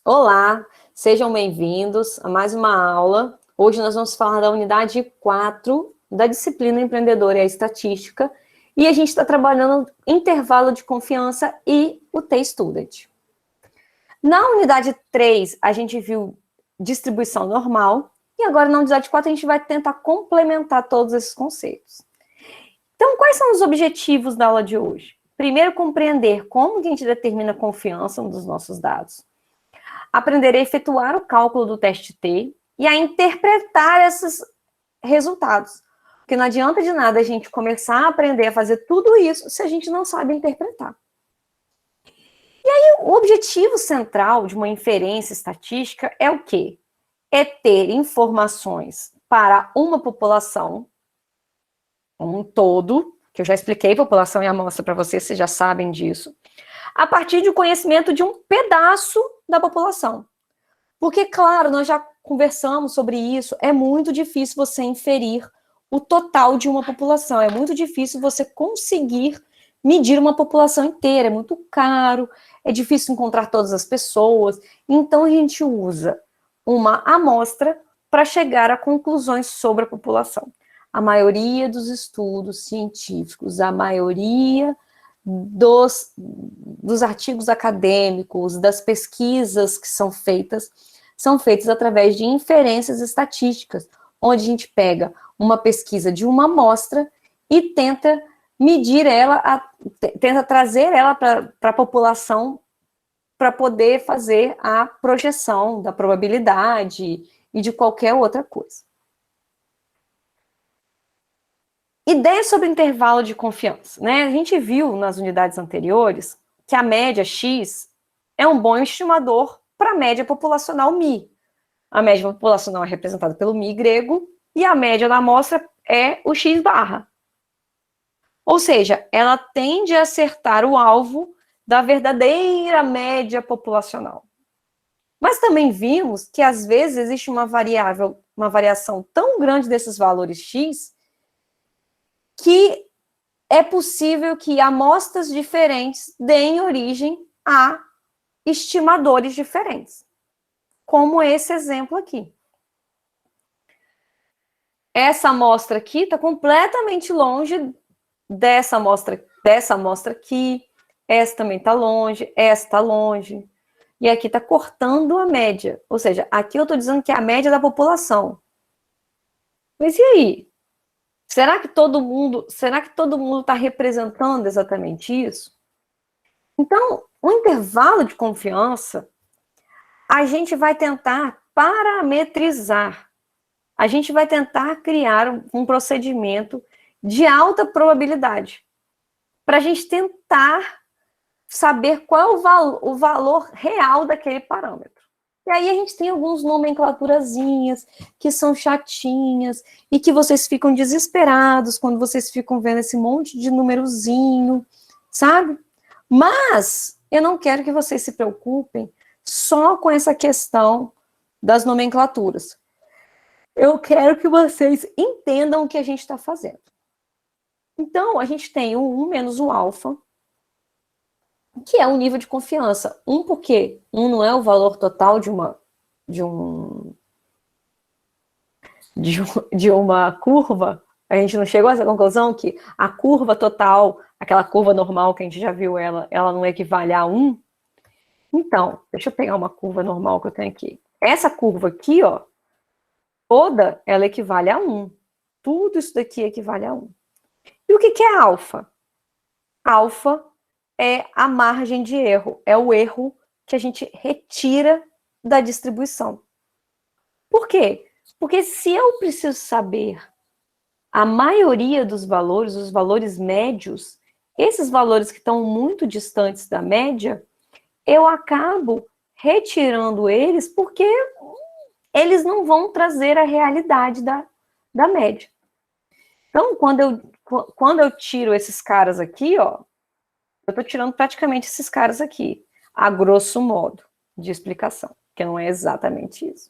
Olá, sejam bem-vindos a mais uma aula. Hoje nós vamos falar da unidade 4 da disciplina empreendedora e a estatística, e a gente está trabalhando intervalo de confiança e o T-Student. Na unidade 3, a gente viu distribuição normal, e agora na unidade 4 a gente vai tentar complementar todos esses conceitos. Então, quais são os objetivos da aula de hoje? Primeiro, compreender como que a gente determina a confiança dos nossos dados. Aprender a efetuar o cálculo do teste T e a interpretar esses resultados. Porque não adianta de nada a gente começar a aprender a fazer tudo isso se a gente não sabe interpretar. E aí, o objetivo central de uma inferência estatística é o quê? É ter informações para uma população, um todo, que eu já expliquei população e amostra para vocês já sabem disso, a partir do conhecimento de um pedaço da população. Porque, claro, nós já conversamos sobre isso, é muito difícil você inferir o total de uma população, é muito difícil você conseguir medir uma população inteira, é muito caro, é difícil encontrar todas as pessoas, então a gente usa uma amostra para chegar a conclusões sobre a população. A maioria dos estudos científicos, a maioria dos artigos acadêmicos, das pesquisas que são feitas através de inferências estatísticas, onde a gente pega uma pesquisa de uma amostra e tenta medir ela, tenta trazer ela para a população para poder fazer a projeção da probabilidade e de qualquer outra coisa. Ideia sobre intervalo de confiança, né? A gente viu nas unidades anteriores que a média X é um bom estimador para a média populacional μ. A média populacional é representada pelo μ grego e a média da amostra é o X barra. Ou seja, ela tende a acertar o alvo da verdadeira média populacional. Mas também vimos que às vezes existe uma variação tão grande desses valores X que é possível que amostras diferentes deem origem a estimadores diferentes, como esse exemplo aqui. Essa amostra aqui está completamente longe dessa amostra aqui, essa também está longe, essa está longe, e aqui está cortando a média, ou seja, aqui eu estou dizendo que é a média da população. Mas e aí? Será que todo mundo está representando exatamente isso? Então, o intervalo de confiança, a gente vai tentar parametrizar. A gente vai tentar criar um procedimento de alta probabilidade, para a gente tentar saber qual é o valor real daquele parâmetro. E aí a gente tem algumas nomenclaturazinhas que são chatinhas e que vocês ficam desesperados quando vocês ficam vendo esse monte de númerozinho, sabe? Mas eu não quero que vocês se preocupem só com essa questão das nomenclaturas. Eu quero que vocês entendam o que a gente está fazendo. Então, a gente tem o 1 menos o alfa, que é o nível de confiança. Porque 1 não é o valor total de uma curva. A gente não chegou a essa conclusão que a curva total, aquela curva normal que a gente já viu ela não equivale a 1? Então, deixa eu pegar uma curva normal que eu tenho aqui. Essa curva aqui, ó, toda, ela equivale a 1. Tudo isso daqui equivale a 1. E o que é alfa? Alfa é a margem de erro, é o erro que a gente retira da distribuição. Por quê? Porque se eu preciso saber a maioria dos valores, os valores médios, esses valores que estão muito distantes da média, eu acabo retirando eles porque eles não vão trazer a realidade da média. Então, quando eu tiro esses caras aqui, ó, eu estou tirando praticamente esses caras aqui, a grosso modo de explicação, que não é exatamente isso.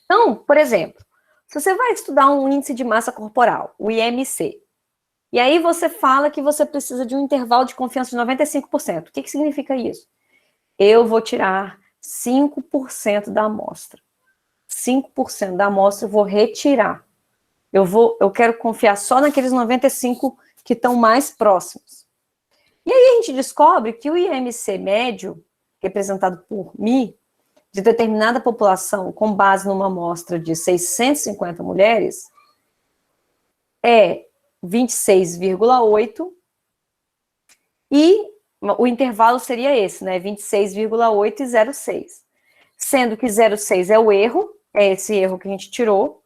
Então, por exemplo, se você vai estudar um índice de massa corporal, o IMC, e aí você fala que você precisa de um intervalo de confiança de 95%. O que significa isso? eu vou tirar 5% da amostra. 5% da amostra eu vou retirar. Eu quero confiar só naqueles 95 que estão mais próximos. E aí a gente descobre que o IMC médio, representado por Mi, de determinada população, com base numa amostra de 650 mulheres, é 26,8, e o intervalo seria esse, né? 26,8 e 0,6. Sendo que 0,6 é o erro, é esse erro que a gente tirou,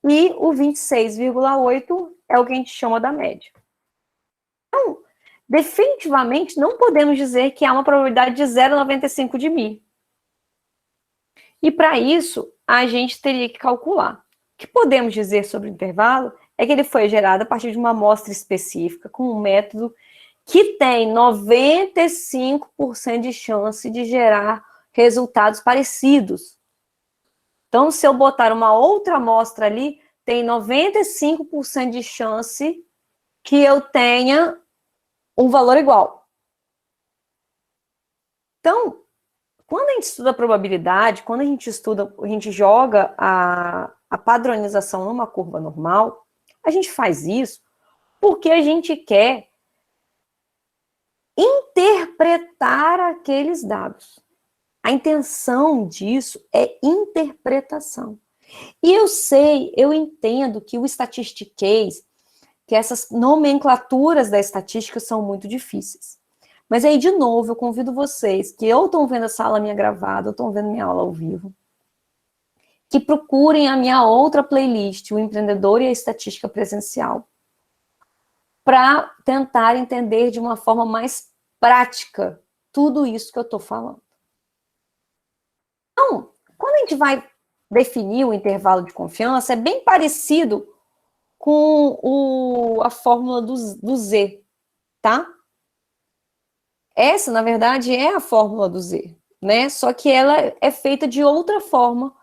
e o 26,8 é o que a gente chama da média. Então, definitivamente, não podemos dizer que há uma probabilidade de 0,95 de Mi. E para isso, a gente teria que calcular. O que podemos dizer sobre o intervalo é que ele foi gerado a partir de uma amostra específica, com um método que tem 95% de chance de gerar resultados parecidos. Então, se eu botar uma outra amostra ali, tem 95% de chance que eu tenha um valor igual. Então, quando a gente estuda a probabilidade, quando a gente joga a padronização numa curva normal, a gente faz isso porque a gente quer interpretar aqueles dados. A intenção disso é interpretação. E eu entendo que o statistiquês, que essas nomenclaturas da estatística são muito difíceis. Mas aí, de novo, eu convido vocês que ou estão vendo essa aula minha gravada, ou estão vendo minha aula ao vivo, que procurem a minha outra playlist, o Empreendedor e a Estatística Presencial, para tentar entender de uma forma mais prática tudo isso que eu estou falando. Então, quando a gente vai definir o intervalo de confiança, é bem parecido com a fórmula do Z, tá? Essa, na verdade, é a fórmula do Z, né? Só que ela é feita de outra forma,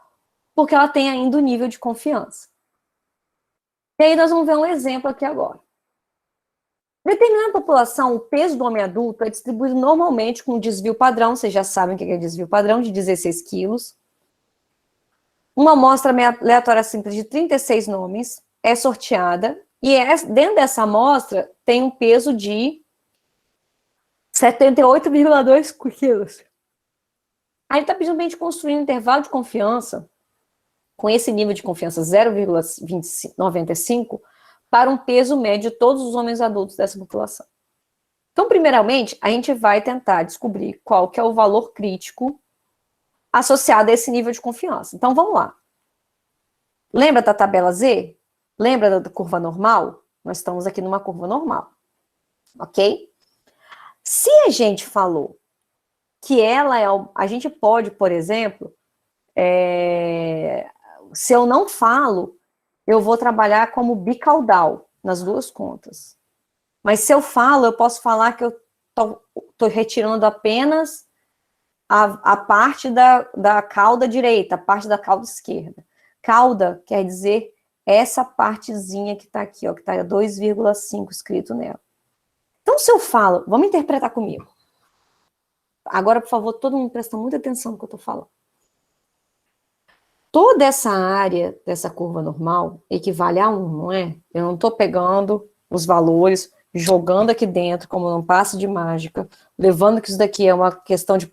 porque ela tem ainda o nível de confiança. E aí nós vamos ver um exemplo aqui agora. Determinada população, o peso do homem adulto é distribuído normalmente com um desvio padrão, vocês já sabem o que é desvio padrão, de 16 quilos. Uma amostra aleatória simples de 36 nomes é sorteada, e dentro dessa amostra tem um peso de 78,2 quilos. Aí ele está pedindo para a gente construir um intervalo de confiança, com esse nível de confiança 0,95, para um peso médio de todos os homens adultos dessa população. Então, primeiramente, a gente vai tentar descobrir qual que é o valor crítico associado a esse nível de confiança. Então, vamos lá. Lembra da tabela Z? Lembra da curva normal? Nós estamos aqui numa curva normal, ok? Se a gente falou que ela é... A gente pode, por exemplo, se eu não falo, eu vou trabalhar como bicaudal nas duas contas. Mas se eu falo, eu posso falar que eu estou retirando apenas a parte da cauda direita, a parte da cauda esquerda. Cauda quer dizer essa partezinha que está aqui, ó, que está 2,5 escrito nela. Então, se eu falo, vamos interpretar comigo. Agora, por favor, todo mundo presta muita atenção no que eu estou falando. Toda essa área dessa curva normal equivale a 1, não é? Eu não estou pegando os valores, jogando aqui dentro como num passe de mágica, levando que isso daqui é uma questão de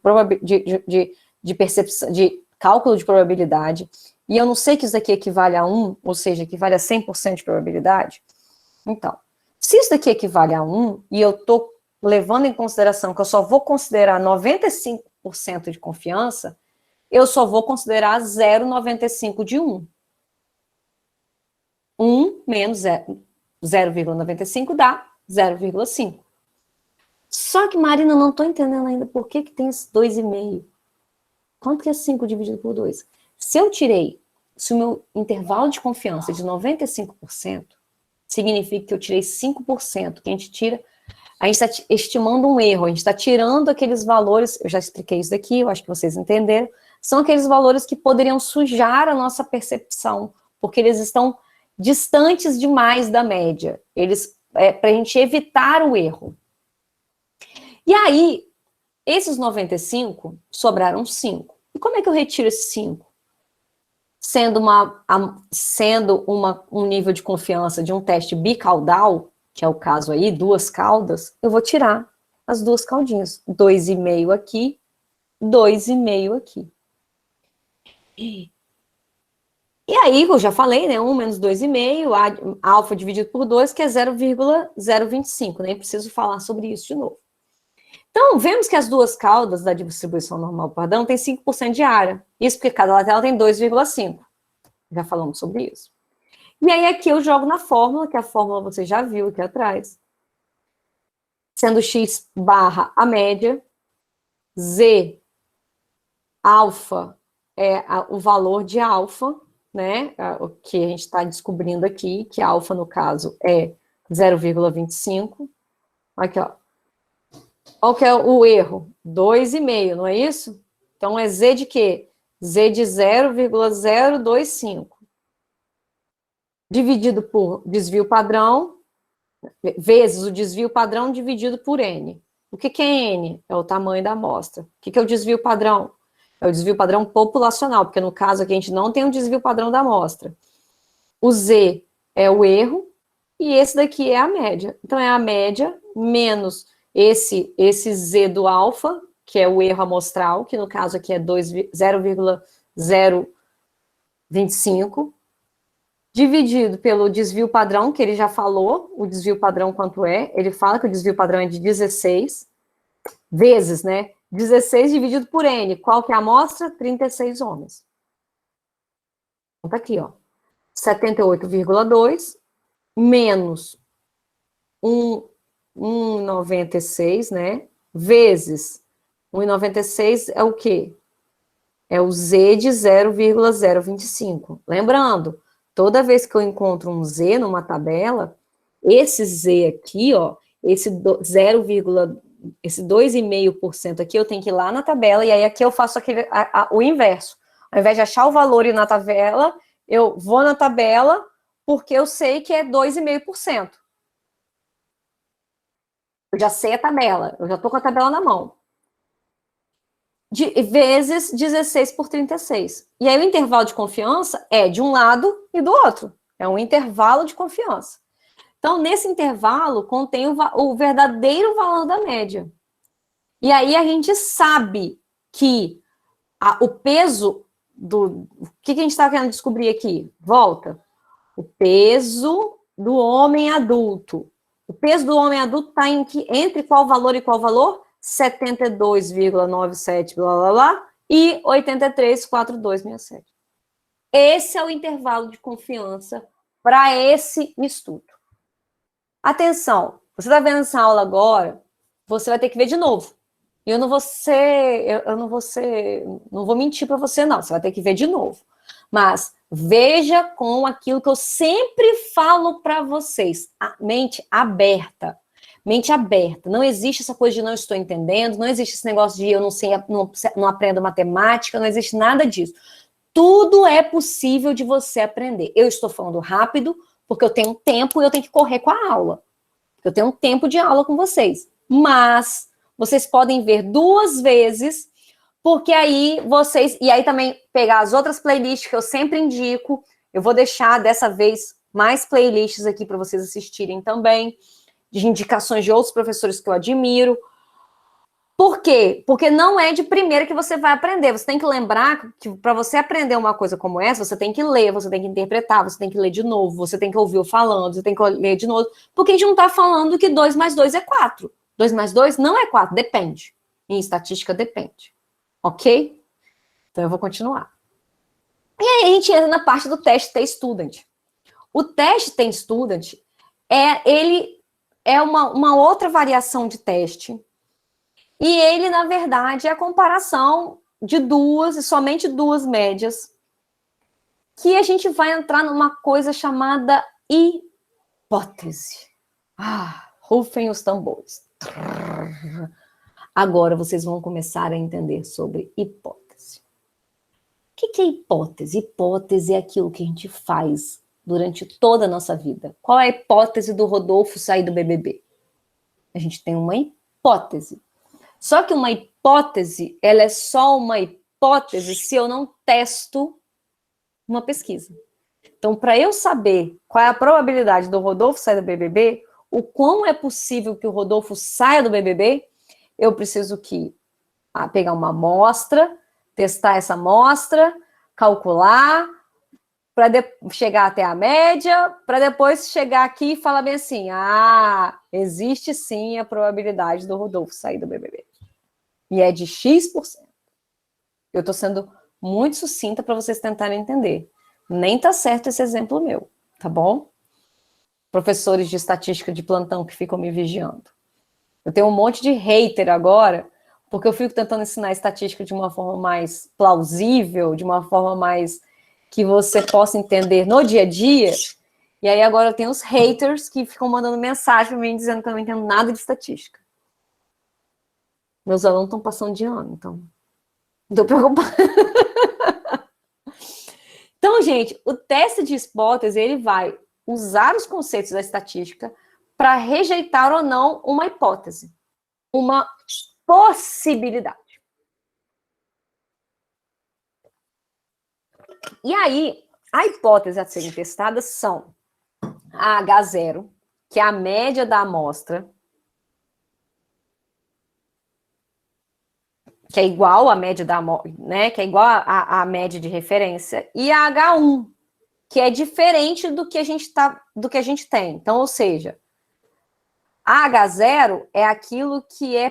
percepção, de cálculo de probabilidade, e eu não sei que isso daqui equivale a 1, ou seja, equivale a 100% de probabilidade. Então, se isso daqui equivale a 1, e eu estou levando em consideração que eu só vou considerar 95% de confiança, eu só vou considerar 0,95 de 1. 1 menos 0,95 dá 0,5. Só que, Marina, não estou entendendo ainda por que tem esse 2,5. Quanto que é 5 dividido por 2? Se o meu intervalo de confiança é de 95%, significa que eu tirei 5%, que a gente está estimando um erro, a gente está tirando aqueles valores, eu já expliquei isso daqui, eu acho que vocês entenderam, são aqueles valores que poderiam sujar a nossa percepção, porque eles estão distantes demais da média, para a gente evitar o erro. E aí, Esses 95, sobraram 5. E como é que eu retiro esses 5? Sendo um nível de confiança de um teste bicaudal, que é o caso aí, 2 caudas, eu vou tirar as 2 caudinhas. 2,5 aqui, 2,5 aqui. E aí, eu já falei, né? 1 menos 2,5, alfa dividido por 2, que é 0,025. Nem preciso falar sobre isso de novo. Então, vemos que as 2 caudas da distribuição normal padrão têm 5% de área. Isso porque cada lateral tem 2,5. Já falamos sobre isso. E aí aqui eu jogo na fórmula, que a fórmula você já viu aqui atrás. Sendo x barra a média, z alfa é o valor de alfa, né? O que a gente está descobrindo aqui, que alfa, no caso, é 0,25. Aqui, ó. Qual que é o erro? 2,5, não é isso? Então, é z de quê? Z de 0,025. Dividido por desvio padrão, vezes o desvio padrão dividido por N. O que é N? É o tamanho da amostra. O que é o desvio padrão? É o desvio padrão populacional, porque no caso aqui a gente não tem um desvio padrão da amostra. O Z é o erro, e esse daqui é a média. Então, é a média menos esse Z do alfa, que é o erro amostral, que no caso aqui é 0,025, dividido pelo desvio padrão, que ele já falou, o desvio padrão quanto é, ele fala que o desvio padrão é de 16, vezes, né? 16 dividido por N, qual que é a amostra? 36 homens. Então, tá aqui, ó, 78,2 menos 1,96, né? Vezes 1,96 é o quê? É o Z de 0,025. Lembrando, toda vez que eu encontro um Z numa tabela, esse Z aqui, ó, esse 2,5% aqui, eu tenho que ir lá na tabela, e aí aqui eu faço o inverso. Ao invés de achar o valor e ir na tabela, eu vou na tabela, porque eu sei que é 2,5%. Eu já sei a tabela, eu já estou com a tabela na mão. Vezes 16 por 36. E aí o intervalo de confiança é de um lado e do outro. É um intervalo de confiança. Então, nesse intervalo, contém o verdadeiro valor da média. E aí a gente sabe que o peso do... O que a gente está querendo descobrir aqui? Volta. O peso do homem adulto. O peso do homem adulto está entre qual valor e qual valor? 72,97, blá, blá, blá, e 83,4267. Esse é o intervalo de confiança para esse estudo. Atenção, você está vendo essa aula agora, você vai ter que ver de novo. E eu não vou mentir para você, não. Você vai ter que ver de novo. Mas veja com aquilo que eu sempre falo para vocês. A mente aberta. Mente aberta. Não existe essa coisa de não estou entendendo, não existe esse negócio de eu não sei, não aprendo matemática, não existe nada disso. Tudo é possível de você aprender. Eu estou falando rápido, porque eu tenho tempo e eu tenho que correr com a aula. Eu tenho um tempo de aula com vocês. Mas vocês podem ver 2 vezes, porque aí vocês... E aí também pegar as outras playlists que eu sempre indico. Eu vou deixar, dessa vez, mais playlists aqui para vocês assistirem também, de indicações de outros professores que eu admiro. Por quê? Porque não é de primeira que você vai aprender. Você tem que lembrar que para você aprender uma coisa como essa, você tem que ler, você tem que interpretar, você tem que ler de novo, você tem que ouvir eu falando, você tem que ler de novo. Porque a gente não está falando que 2 mais 2 é 4. 2 mais 2 não é 4, depende. Em estatística, depende. Ok? Então, eu vou continuar. E aí, a gente entra na parte do teste T-Student. O teste T-Student, ele é uma outra variação de teste. E ele, na verdade, é a comparação de 2 e somente 2 médias, que a gente vai entrar numa coisa chamada hipótese. Rufem os tambores. Agora vocês vão começar a entender sobre hipótese. O que é hipótese? Hipótese é aquilo que a gente faz durante toda a nossa vida. Qual é a hipótese do Rodolfo sair do BBB? A gente tem uma hipótese. Só que uma hipótese, ela é só uma hipótese se eu não testo uma pesquisa. Então, para eu saber qual é a probabilidade do Rodolfo sair do BBB, o quão é possível que o Rodolfo saia do BBB, eu preciso pegar uma amostra, testar essa amostra, calcular, para chegar até a média, para depois chegar aqui e falar bem assim, existe sim a probabilidade do Rodolfo sair do BBB. E é de X%. Eu estou sendo muito sucinta para vocês tentarem entender. Nem tá certo esse exemplo meu, tá bom? Professores de estatística de plantão que ficam me vigiando. Eu tenho um monte de hater agora, porque eu fico tentando ensinar estatística de uma forma mais plausível, de uma forma mais que você possa entender no dia a dia. E aí agora eu tenho os haters que ficam mandando mensagem para mim dizendo que eu não entendo nada de estatística. Meus alunos estão passando de ano, então não estou preocupada. Então, gente, o teste de hipótese, ele vai usar os conceitos da estatística para rejeitar ou não uma hipótese, uma possibilidade. E aí, a hipótese a serem testadas são a H0, que é a média da amostra, que é igual à média da amostra, né? Que é igual à média de referência, e a H1, que é diferente do que a gente tem. Então, ou seja, a H0 é aquilo que a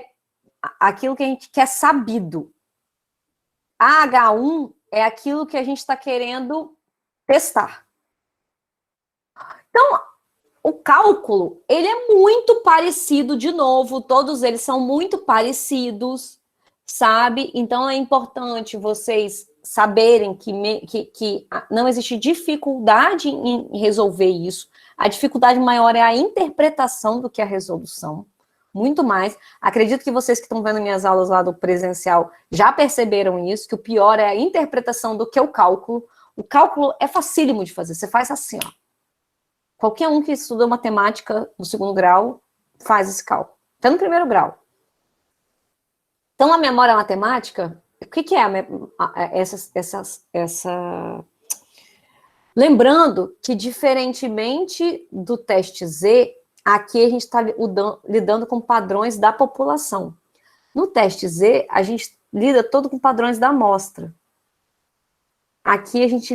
gente quer sabido. A H1 é aquilo que a gente está querendo testar. Então, o cálculo, ele é muito parecido, de novo, todos eles são muito parecidos, sabe? Então, é importante vocês saberem que não existe dificuldade em resolver isso. A dificuldade maior é a interpretação do que a resolução, muito mais. Acredito que vocês que estão vendo minhas aulas lá do presencial já perceberam isso, que o pior é a interpretação do que o cálculo. O cálculo é facílimo de fazer, você faz assim, ó. Qualquer um que estuda matemática no segundo grau faz esse cálculo, até no primeiro grau. Então, a memória matemática, o que é essa... Lembrando que, diferentemente do teste Z, aqui a gente está lidando com padrões da população. No teste Z, a gente lida todo com padrões da amostra. Aqui a gente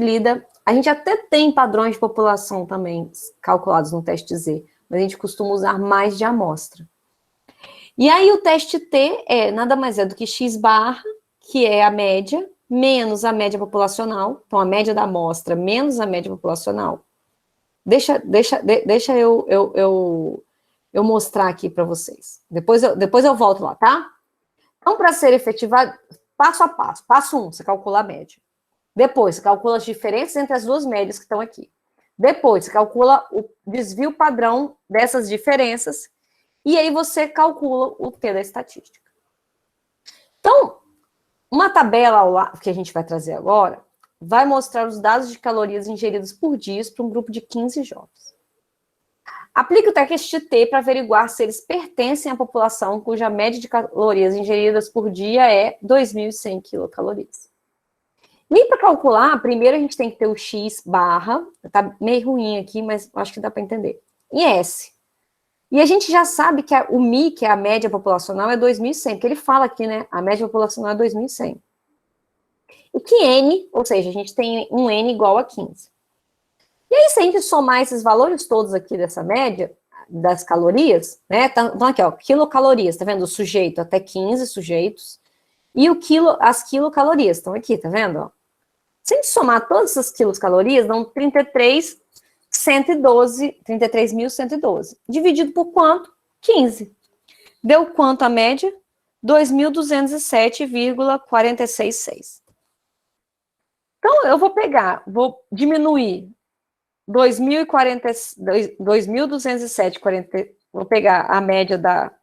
até tem padrões de população também calculados no teste Z, mas a gente costuma usar mais de amostra. E aí o teste T nada mais é do que X barra, que é a média, menos a média populacional, então a média da amostra menos a média populacional. Deixa eu mostrar aqui para vocês. Depois eu volto lá, tá? Então, para ser efetivado, passo a passo. Passo 1, você calcula a média. Depois, você calcula as diferenças entre as duas médias que estão aqui. Depois, você calcula o desvio padrão dessas diferenças. E aí, você calcula o T da estatística. Então, uma tabela que a gente vai trazer agora vai mostrar os dados de calorias ingeridas por dia para um grupo de 15 jovens. Aplique o teste T para averiguar se eles pertencem à população cuja média de calorias ingeridas por dia é 2.100 quilocalorias. E para calcular, primeiro a gente tem que ter o X barra, tá meio ruim aqui, mas acho que dá para entender, e S. E a gente já sabe que o MI, que é a média populacional, é 2.100, porque ele fala aqui, né, a média populacional é 2.100. E que N, ou seja, a gente tem um N igual a 15. E aí, se a gente somar esses valores todos aqui dessa média, das calorias, né, então aqui, ó, quilocalorias, tá vendo? O sujeito, até 15 sujeitos, e as quilocalorias, estão aqui, tá vendo? Ó? Se a gente somar todas essas quilocalorias, dão 33.112. Dividido por quanto? 15. Deu quanto a média? 2.207,466. Então, eu vou diminuir 2.207,40, vou pegar a média da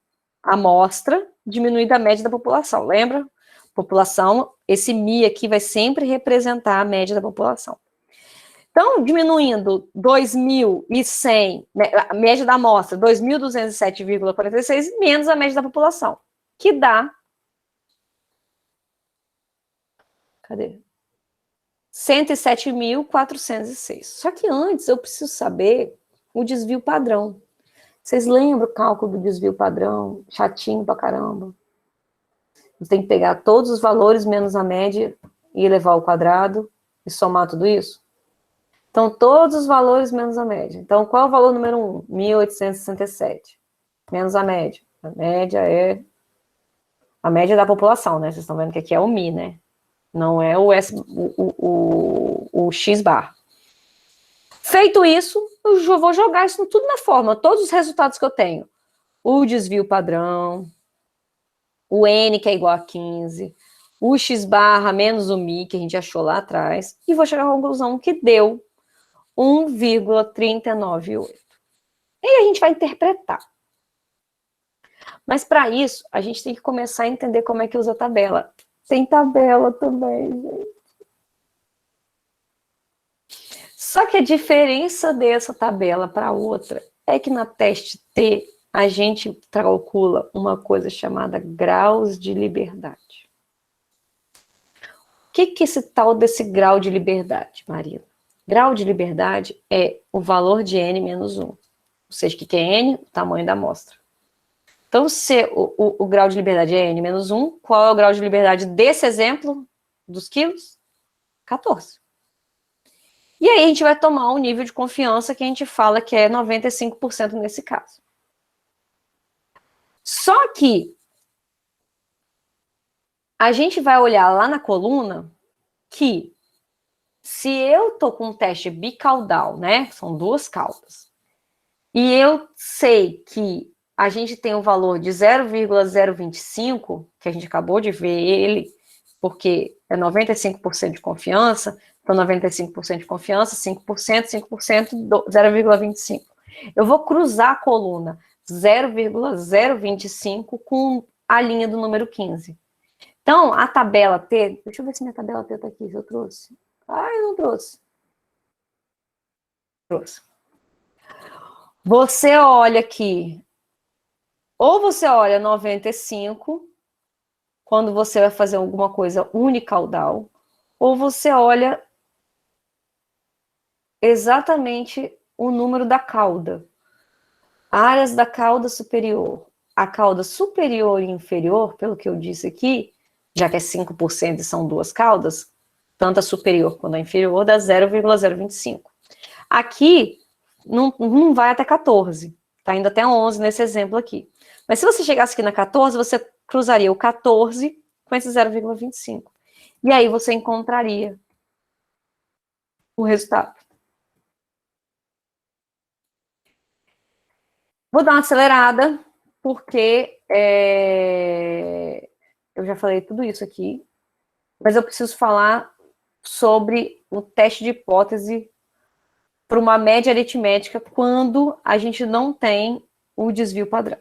amostra, diminuir da média da população, lembra? População, esse Mi aqui vai sempre representar a média da população. Então, diminuindo 2.100, a média da amostra, 2.207,46, menos a média da população, que dá Cadê? 107.406. Só que antes eu preciso saber o desvio padrão. Vocês lembram o cálculo do desvio padrão? Chatinho pra caramba. Você tem que pegar todos os valores menos a média e elevar ao quadrado e somar tudo isso? Então, todos os valores menos a média. Então, qual é o valor número 1? 1.867. Menos a média. A média é a média da população, né? Vocês estão vendo que aqui é o Mi, né? Não é o X bar. Feito isso, eu vou jogar isso tudo na fórmula. Todos os resultados que eu tenho. O desvio padrão, o N, que é igual a 15, o X barra menos o Mi, que a gente achou lá atrás, e vou chegar à conclusão que deu 1,398. E a gente vai interpretar. Mas para isso, a gente tem que começar a entender como é que usa a tabela. Tem tabela também, gente. Só que a diferença dessa tabela para outra é que na teste T a gente calcula uma coisa chamada graus de liberdade. O que é esse tal desse grau de liberdade, Marina? Grau de liberdade é o valor de N menos 1. Ou seja, o que é N? O tamanho da amostra. Então, se o grau de liberdade é N menos 1, qual é o grau de liberdade desse exemplo dos quilos? 14. E aí a gente vai tomar um nível de confiança que a gente fala que é 95% nesse caso. Só que a gente vai olhar lá na coluna que se eu tô com um teste bicaudal, né? São duas caudas. E eu sei que a gente tem um valor de 0,025, que a gente acabou de ver ele, porque é 95% de confiança, então 95% de confiança, 5%, 5%, 0,25. Eu vou cruzar a coluna 0,025 com a linha do número 15. Então, a tabela T, deixa eu ver se minha tabela T tá aqui, se eu trouxe. Ai, não trouxe. Trouxe. Você olha aqui, ou você olha 95, quando você vai fazer alguma coisa unicaudal, ou você olha exatamente o número da cauda. Áreas da cauda superior. A cauda superior e inferior, pelo que eu disse aqui, já que é 5% e são duas caudas, tanto a superior quanto a inferior, dá 0,025. Aqui, não vai até 14, tá indo até 11 nesse exemplo aqui. Mas se você chegasse aqui na 14, você cruzaria o 14 com esse 0,25. E aí você encontraria o resultado. Vou dar uma acelerada, porque eu já falei tudo isso aqui, mas eu preciso falar sobre o teste de hipótese para uma média aritmética quando a gente não tem o desvio padrão.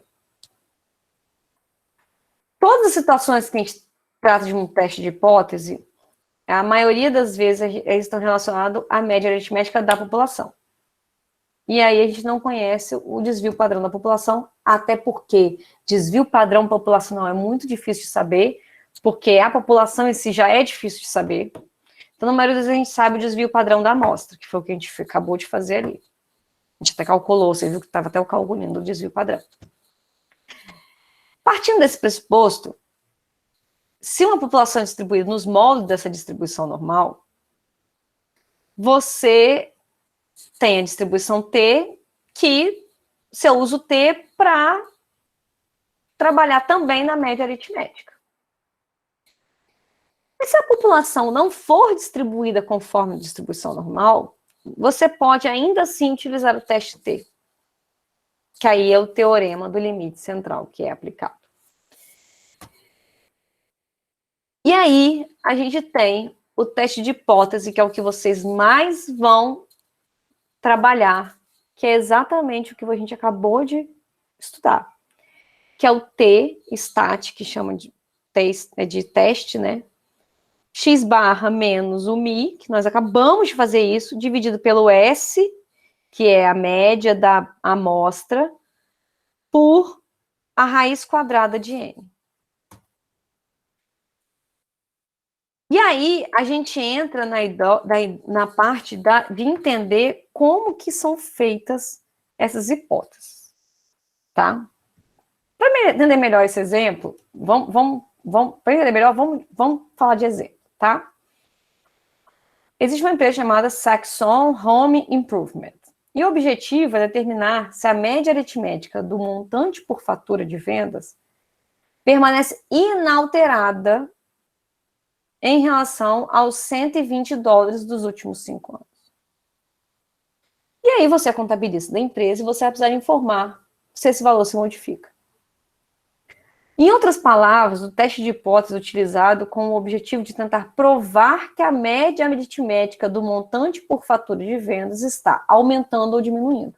Todas as situações que a gente trata de um teste de hipótese, a maioria das vezes eles estão relacionados à média aritmética da população. E aí a gente não conhece o desvio padrão da população, até porque desvio padrão populacional é muito difícil de saber, porque a população em si já é difícil de saber. Então, na maioria das vezes, a gente sabe o desvio padrão da amostra, que foi o que a gente acabou de fazer ali. A gente até calculou, você viu que estava até o cálculo do desvio padrão. Partindo desse pressuposto, se uma população é distribuída nos moldes dessa distribuição normal, você tem a distribuição T, que você usa o T para trabalhar também na média aritmética. Mas se a população não for distribuída conforme a distribuição normal, você pode ainda assim utilizar o teste T, que aí é o teorema do limite central que é aplicado. E aí a gente tem o teste de hipótese, que é o que vocês mais vão trabalhar, que é exatamente o que a gente acabou de estudar, que é o T-stat, que chama de teste, né? X barra menos o Mi, que nós acabamos de fazer isso, dividido pelo S, que é a média da amostra, por a raiz quadrada de N. E aí, a gente entra na parte de entender como que são feitas essas hipóteses, tá? Para entender melhor esse exemplo, para entender melhor, vamos falar de exemplo, tá? Existe uma empresa chamada Saxon Home Improvement. E o objetivo é determinar se a média aritmética do montante por fatura de vendas permanece inalterada em relação aos $120 dos últimos 5 anos. E aí você é contabilista da empresa e você vai precisar informar se esse valor se modifica. Em outras palavras, o teste de hipótese é utilizado com o objetivo de tentar provar que a média aritmética do montante por fatura de vendas está aumentando ou diminuindo.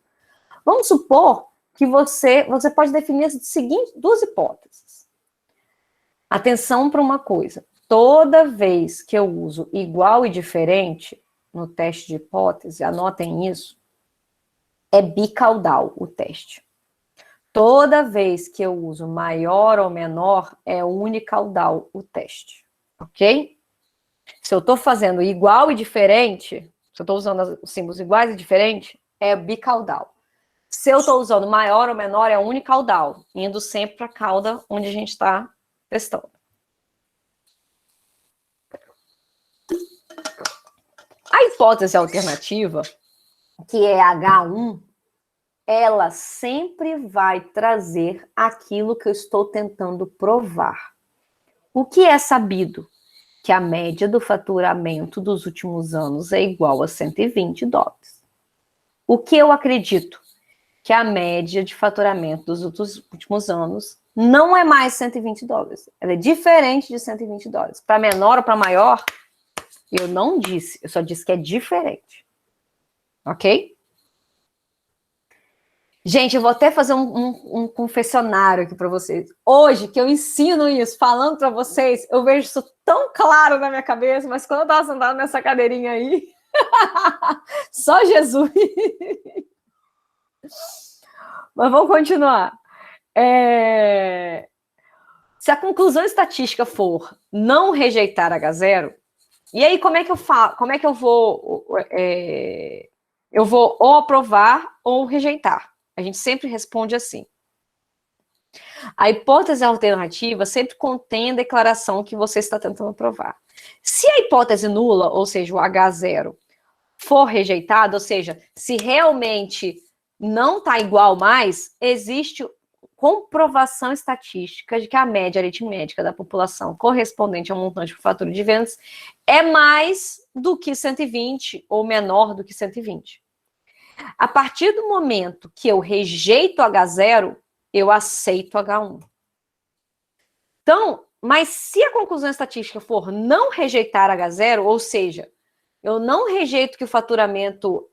Vamos supor que você pode definir as seguintes 2 hipóteses. Atenção para uma coisa. Toda vez que eu uso igual e diferente no teste de hipótese, anotem isso, é bicaudal o teste. Toda vez que eu uso maior ou menor, é unicaudal o teste, ok? Se eu estou fazendo igual e diferente, se eu estou usando os símbolos iguais e diferentes, é bicaudal. Se eu estou usando maior ou menor, é unicaudal, indo sempre para a cauda onde a gente está testando. A hipótese alternativa, que é H1, ela sempre vai trazer aquilo que eu estou tentando provar. O que é sabido? Que a média do faturamento dos últimos anos é igual a $120. O que eu acredito? Que a média de faturamento dos últimos anos não é mais $120. Ela é diferente de $120. Para menor ou para maior, eu não disse. Eu só disse que é diferente. Ok? Gente, eu vou até fazer um confessionário aqui para vocês. Hoje, que eu ensino isso, falando para vocês, eu vejo isso tão claro na minha cabeça, mas quando eu estava sentada nessa cadeirinha aí, só Jesus. Mas vamos continuar. Se a conclusão estatística for não rejeitar H0, e aí como é que eu falo? Como é que eu vou? Eu vou ou aprovar ou rejeitar. A gente sempre responde assim. A hipótese alternativa sempre contém a declaração que você está tentando provar. Se a hipótese nula, ou seja, o H0, for rejeitada, ou seja, se realmente não está igual mais, existe comprovação estatística de que a média aritmética da população correspondente ao montante por fatura de vendas é mais do que 120 ou menor do que 120. A partir do momento que eu rejeito H0, eu aceito H1. Então, mas se a conclusão estatística for não rejeitar H0, ou seja, eu não rejeito que o faturamento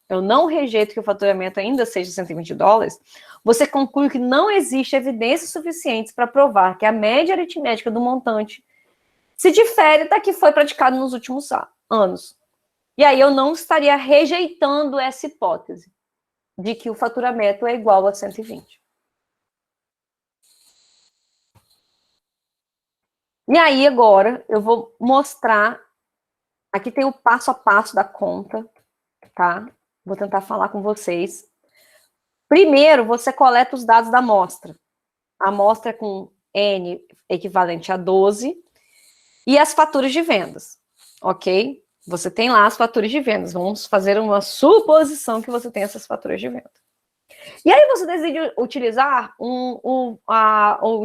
eu não rejeito que o faturamento ainda seja $120, você conclui que não existe evidências suficientes para provar que a média aritmética do montante se difere da que foi praticada nos últimos anos. E aí eu não estaria rejeitando essa hipótese de que o faturamento é igual a 120. E aí agora eu vou mostrar, aqui tem o passo a passo da conta, tá? Vou tentar falar com vocês. Primeiro, você coleta os dados da amostra. A amostra é com N equivalente a 12 e as faturas de vendas, ok? Você tem lá as faturas de vendas. Vamos fazer uma suposição que você tem essas faturas de venda. E aí você decide utilizar o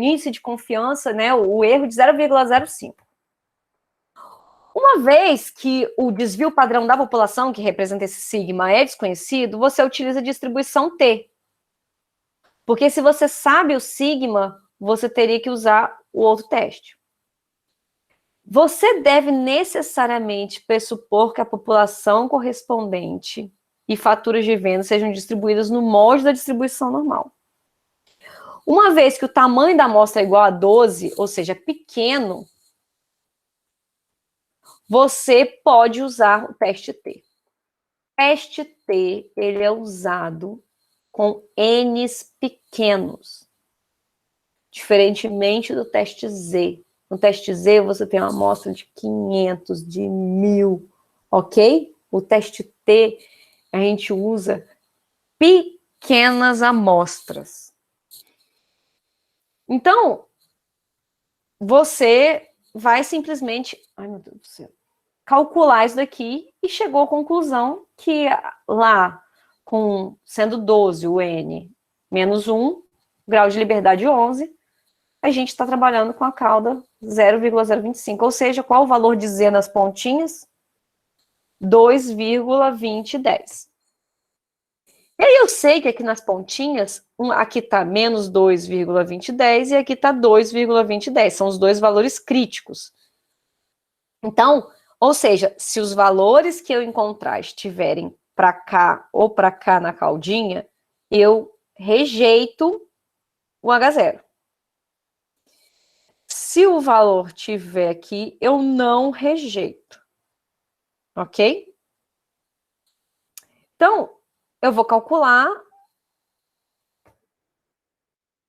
índice de confiança, né, o erro de 0,05. Uma vez que o desvio padrão da população, que representa esse sigma, é desconhecido, você utiliza a distribuição T. Porque se você sabe o sigma, você teria que usar o outro teste. Você deve necessariamente pressupor que a população correspondente e faturas de venda sejam distribuídas no molde da distribuição normal. Uma vez que o tamanho da amostra é igual a 12, ou seja, pequeno, você pode usar o teste T. O teste T, ele é usado com N's pequenos. diferentemente do teste Z. No teste Z, você tem uma amostra de 500, de 1.000, ok? O teste T, a gente usa pequenas amostras. Então, você vai simplesmente, ai meu Deus do céu, calcular isso daqui e chegou à conclusão que lá, sendo 12 o N menos 1, grau de liberdade 11, a gente está trabalhando com a cauda 0,025, ou seja, qual o valor de Z nas pontinhas? 2,2010. E aí eu sei que aqui nas pontinhas, aqui está menos 2,2010 e aqui está 2,2010, são os dois valores críticos. Então, ou seja, se os valores que eu encontrar estiverem para cá ou para cá na caudinha, eu rejeito o H0. Se o valor tiver aqui, eu não rejeito. Ok? Então, eu vou calcular.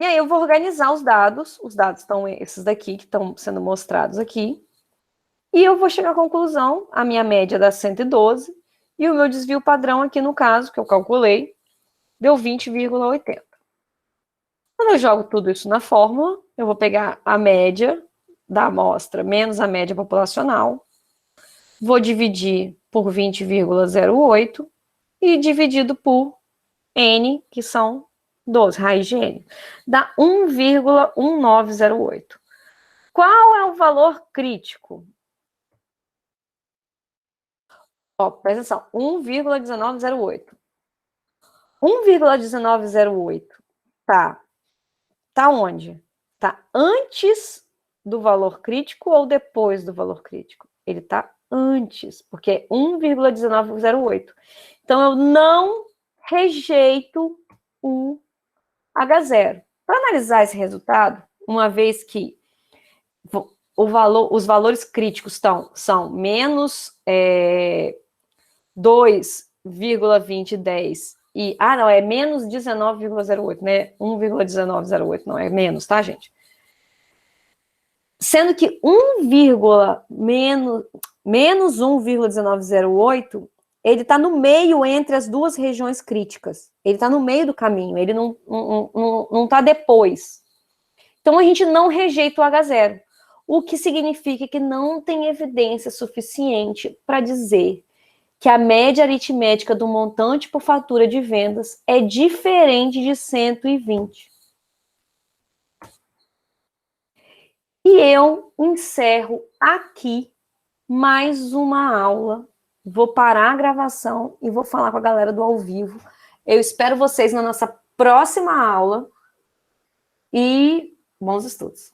E aí eu vou organizar os dados. Os dados estão esses daqui, que estão sendo mostrados aqui. E eu vou chegar à conclusão, a minha média dá 112, e o meu desvio padrão aqui, no caso, que eu calculei, deu 20,80. Quando eu jogo tudo isso na fórmula, eu vou pegar a média da amostra menos a média populacional, vou dividir por 20,08 e dividido por N, que são 12, raiz de N, dá 1,1908. Qual é o valor crítico? Ó, presta atenção, 1,1908. 1,1908 tá onde? Tá antes do valor crítico ou depois do valor crítico? Ele tá antes, porque é 1,1908. Então, eu não rejeito o H0. Para analisar esse resultado, uma vez que os valores críticos são menos 2,2010 e... Ah, não, é menos 19,08, né? 1,1908, não, é menos, tá, gente? Sendo que menos 1,1908, ele está no meio entre as duas regiões críticas. Ele está no meio do caminho, ele não está depois. Então, a gente não rejeita o H0, o que significa que não tem evidência suficiente para dizer que a média aritmética do montante por fatura de vendas é diferente de 120. E eu encerro aqui mais uma aula. Vou parar a gravação e vou falar com a galera do ao vivo. Eu espero vocês na nossa próxima aula e bons estudos.